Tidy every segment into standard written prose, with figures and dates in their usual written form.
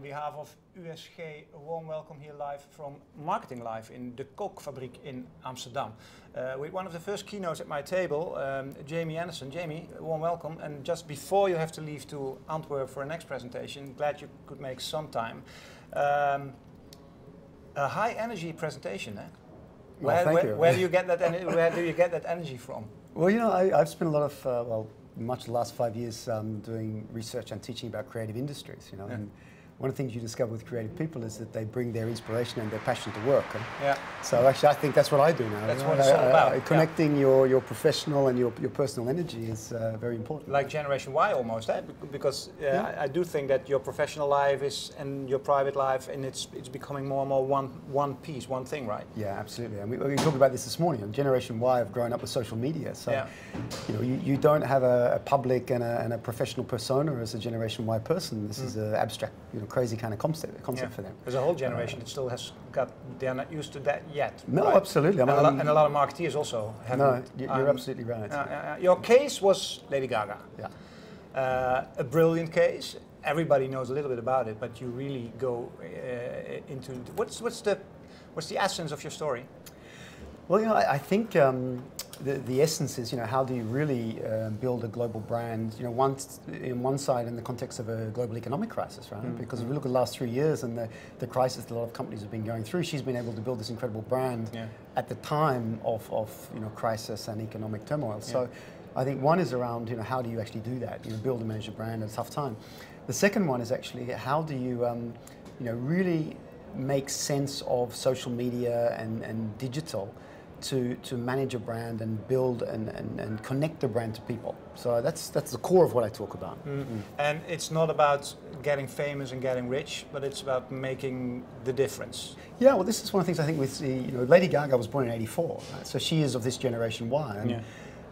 On behalf of USG, a warm welcome here live from Marketing Live in de Kookfabriek in Amsterdam. With one of the first keynotes at my table, Jamie Anderson. Jamie, a warm welcome. And just before you have to leave to Antwerp for a next presentation, glad you could make some time. A high energy presentation, eh? Well, thank you. Where do you get that? Where do you get that energy from? Well, you know, I've spent a lot of much of the last 5 years doing research and teaching about creative industries. You know, yeah. And one of the things you discover with creative people is that they bring their inspiration and their passion to work. Yeah. So actually, I think that's what I do now. That's what it's all about. Connecting your professional and your personal energy is very important. Like Generation Y almost, eh? Because I do think that your professional life is and your private life, and it's becoming more and more one piece, one thing, right? Yeah, absolutely. And we talked about this morning. Generation Y have grown up with social media, so you know you don't have a public and a professional persona as a Generation Y person. This is an abstract, crazy kind of concept for them. There's a whole generation that still they're not used to that yet. No, right? Absolutely. And a lot of marketeers also haven't. No, you're absolutely right. Your case was Lady Gaga. Yeah. A brilliant case. Everybody knows a little bit about it, but you really go into what's the essence of your story? Well, you know, I think the essence is, how do you really build a global brand? You know, in one side in the context of a global economic crisis, right? Because if we look at the last 3 years and the crisis that a lot of companies have been going through, she's been able to build this incredible brand at the time of crisis and economic turmoil. So I think one is around, how do you actually do that? Build and manage a brand at a tough time. The second one is actually how do you, really make sense of social media and digital to manage a brand and build and connect the brand to people. So that's the core of what I talk about. And it's not about getting famous and getting rich, but it's about making the difference. Yeah, well, this is one of the things I think with Lady Gaga was born in '84, right? So she is of this Generation Y.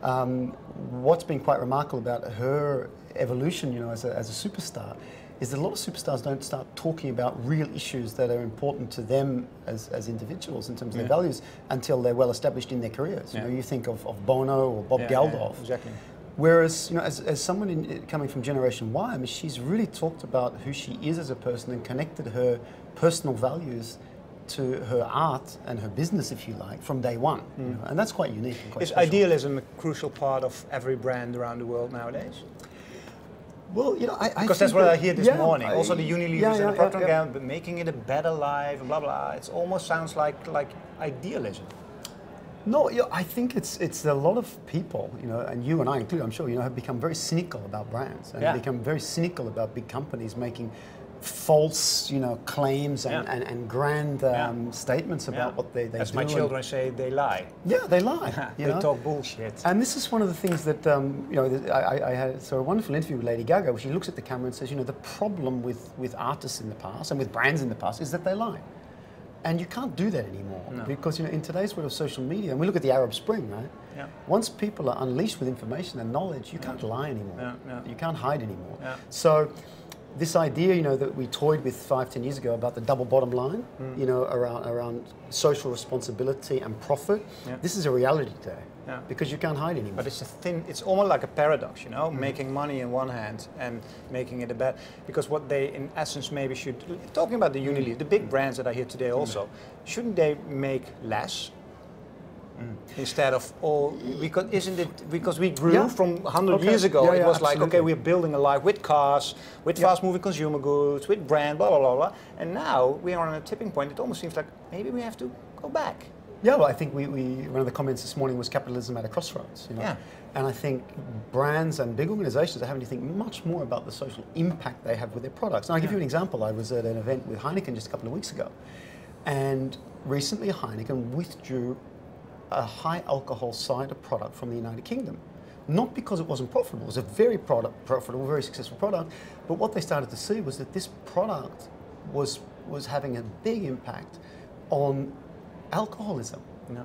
And what's been quite remarkable about her evolution, as a superstar, is that a lot of superstars don't start talking about real issues that are important to them as individuals in terms of their values until they're well established in their careers. You think of Bono or Bob Geldof. Yeah, exactly. Whereas, as someone coming from Generation Y, I mean, she's really talked about who she is as a person and connected her personal values to her art and her business, if you like, from day one. And that's quite unique and quite special. Is idealism a crucial part of every brand around the world nowadays? Well, I because that's what I hear this morning. Also, the Unilevers and the Procter & Gamble, but making it a better life, blah blah. It almost sounds like idealism. No, I think it's a lot of people, and you and I included, I'm sure, have become very cynical about brands and become very cynical about big companies making false, claims and grand statements about what they do. As my children say, they lie. Yeah, they lie. They talk bullshit. And this is one of the things that, I had a wonderful interview with Lady Gaga where she looks at the camera and says, the problem with artists in the past and with brands in the past is that they lie. And you can't do that anymore because, in today's world of social media, and we look at the Arab Spring, right? Yeah. Once people are unleashed with information and knowledge, you can't lie anymore. You can't hide anymore. So this idea, that we toyed with 5-10 years ago about the double bottom line, around social responsibility and profit, this is a reality today because you can't hide anymore. But it's almost like a paradox, making money in one hand and making it a bad, because what they in essence maybe should, talking about the Unilever, the big brands that are here today also, shouldn't they make less? Instead of all, because we grew from 100 years ago, it was absolutely. like, okay, we're building a life with cars, with fast-moving consumer goods, with brand, blah, blah, blah, blah. And now we are on a tipping point. It almost seems like maybe we have to go back. Yeah, well, I think one of the comments this morning was capitalism at a crossroads. And I think brands and big organizations are having to think much more about the social impact they have with their products. And I'll give you an example. I was at an event with Heineken just a couple of weeks ago. And recently Heineken withdrew a high alcohol cider product from the United Kingdom. Not because it wasn't profitable, it was a very profitable, very successful product, but what they started to see was that this product was having a big impact on alcoholism.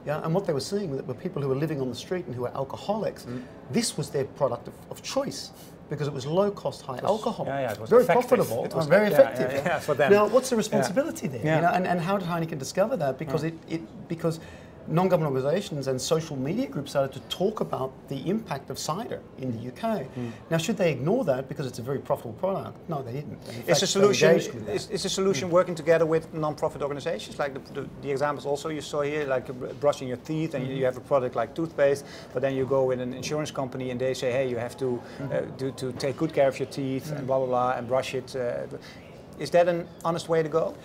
And what they were seeing were people who were living on the street and who were alcoholics. This was their product of choice because it was low cost, high alcohol. It was very effective. profitable, It was very effective. for them. Now, what's the responsibility there? And how did Heineken discover that? Because because non-government organisations and social media groups started to talk about the impact of cider in the UK. Now, should they ignore that because it's a very profitable product? No, they didn't. Is the solution working together with non-profit organisations, like the examples also you saw here, like brushing your teeth, and you have a product like toothpaste, but then you go with an insurance company and they say, hey, you have to to take good care of your teeth and blah blah blah and brush it. Is that an honest way to go?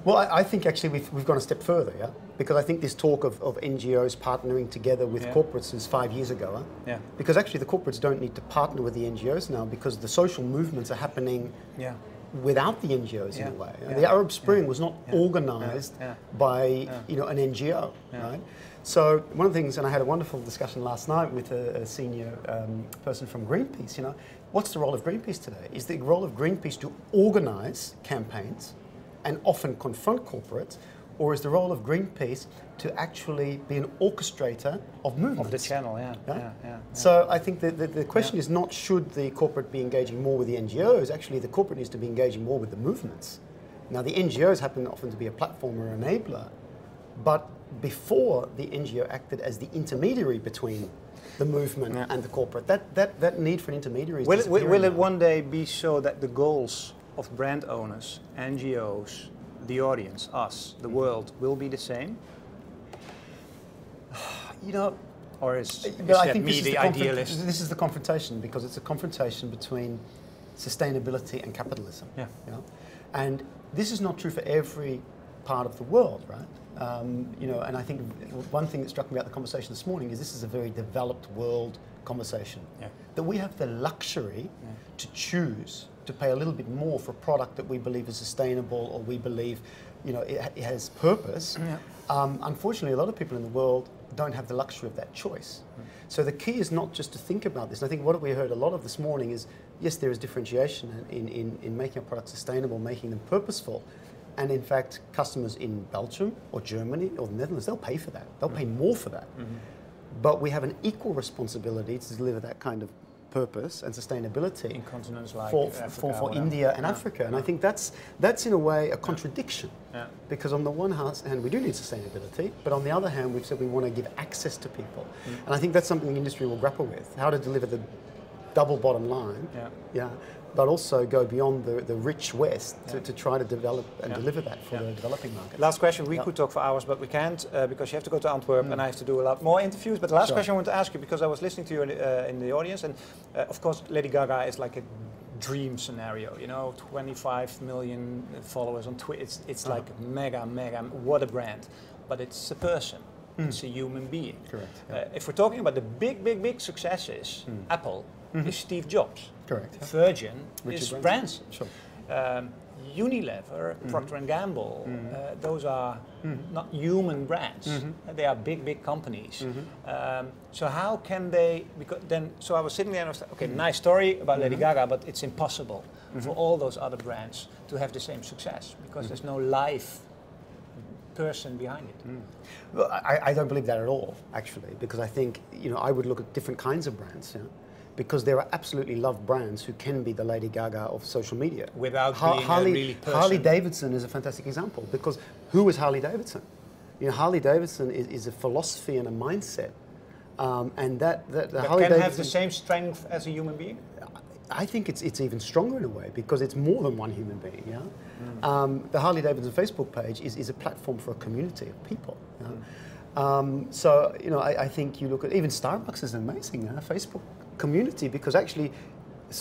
Well, I think actually we've gone a step further, yeah? Because I think this talk of NGOs partnering together with corporates is 5 years ago, huh? Yeah. Because actually the corporates don't need to partner with the NGOs now because the social movements are happening without the NGOs in a way. Yeah. The Arab Spring was not organised by an NGO, right? So one of the things, and I had a wonderful discussion last night with a senior person from Greenpeace, what's the role of Greenpeace today? Is the role of Greenpeace to organise campaigns and often confront corporates, or is the role of Greenpeace to actually be an orchestrator of movements? Of the channel, So I think the question is not should the corporate be engaging more with the NGOs, actually the corporate needs to be engaging more with the movements. Now the NGOs happen often to be a platform or enabler, but before the NGO acted as the intermediary between the movement and the corporate, that need for an intermediary is will it one day be so that the goals of brand owners, NGOs, the audience, us, the world, will be the same? Or is that me the idealist? This is the confrontation, because it's a confrontation between sustainability and capitalism. Yeah. And this is not true for every part of the world, right? And I think one thing that struck me about the conversation this morning is this is a very developed world conversation. Yeah. That we have the luxury to choose to pay a little bit more for a product that we believe is sustainable or we believe, it has purpose. Yeah. Unfortunately, a lot of people in the world don't have the luxury of that choice. So the key is not just to think about this. And I think what we heard a lot of this morning is, yes, there is differentiation in making a product sustainable, making them purposeful. And in fact, customers in Belgium or Germany or the Netherlands, they'll pay for that. They'll pay more for that. But we have an equal responsibility to deliver that kind of purpose and sustainability in continents like for India and Africa. And I think that's in a way a contradiction. Because on the one hand, we do need sustainability, but on the other hand, we've said we want to give access to people. And I think that's something the industry will grapple with, how to deliver the double bottom line. But also go beyond the rich West to try to develop and deliver that for the developing market. Last question, we could talk for hours, but we can't because you have to go to Antwerp and I have to do a lot more interviews. But the last question I want to ask you, because I was listening to you in the audience, and of course Lady Gaga is like a dream scenario, 25 million followers on Twitter. It's like mega, what a brand. But it's a person, it's a human being. Correct. If we're talking about the big successes, Apple is Steve Jobs. Correct. Virgin is Branson. Sure. Procter & Gamble, those are not human brands. They are big companies. So how can they, so I was sitting there and I was like, okay, nice story about Lady Gaga, but it's impossible for all those other brands to have the same success because there's no live person behind it. Well, I don't believe that at all, actually, because I think, I would look at different kinds of brands, because there are absolutely loved brands who can be the Lady Gaga of social media. Without being a really person. Harley Davidson is a fantastic example, because who is Harley Davidson? Harley Davidson is a philosophy and a mindset, and that Harley can have the same strength as a human being? I think it's even stronger in a way, because it's more than one human being. The Harley Davidson Facebook page is a platform for a community of people. So I think you look at even Starbucks is amazing. Facebook community, because actually,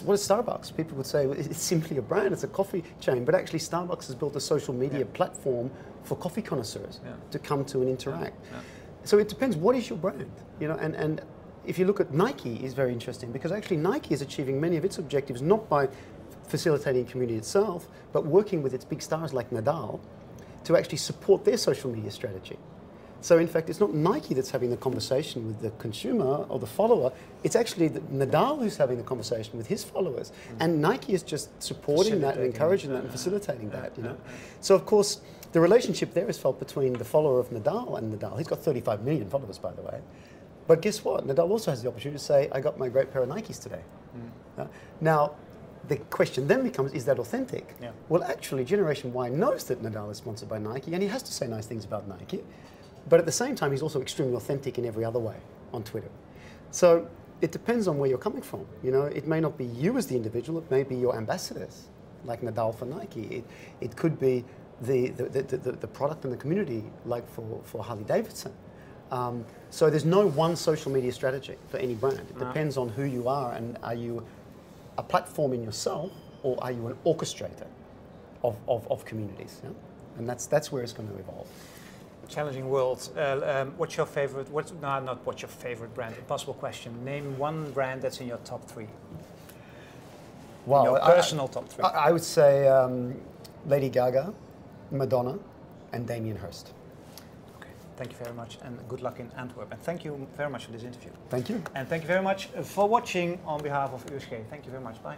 what is Starbucks? People would say it's simply a brand, it's a coffee chain, but actually Starbucks has built a social media platform for coffee connoisseurs to come to and interact. So it depends, what is your brand? And if you look at Nike, is very interesting, because actually Nike is achieving many of its objectives not by facilitating community itself, but working with its big stars like Nadal to actually support their social media strategy. So in fact, it's not Nike that's having the conversation with the consumer or the follower, it's actually Nadal who's having the conversation with his followers. And Nike is just supporting that and encouraging that and facilitating that, So of course, the relationship there is felt between the follower of Nadal and Nadal. He's got 35 million followers, by the way. But guess what? Nadal also has the opportunity to say, I got my great pair of Nikes today. Now, the question then becomes, is that authentic? Well, actually, Generation Y knows that Nadal is sponsored by Nike, and he has to say nice things about Nike. But at the same time, he's also extremely authentic in every other way on Twitter. So it depends on where you're coming from. You know, it may not be you as the individual, it may be your ambassadors, like Nadal for Nike. It could be the product and the community, like for Harley Davidson. So there's no one social media strategy for any brand. It depends on who you are, and are you a platform in yourself, or are you an orchestrator of communities? Yeah? And that's where it's going to evolve. Challenging world. What's your favorite? Not what's your favorite brand. Impossible question. Name one brand that's in your top 3. Wow, your personal top 3. I would say Lady Gaga, Madonna, and Damien Hirst. Okay. Thank you very much, and good luck in Antwerp. And thank you very much for this interview. Thank you. And thank you very much for watching on behalf of USG. Thank you very much. Bye.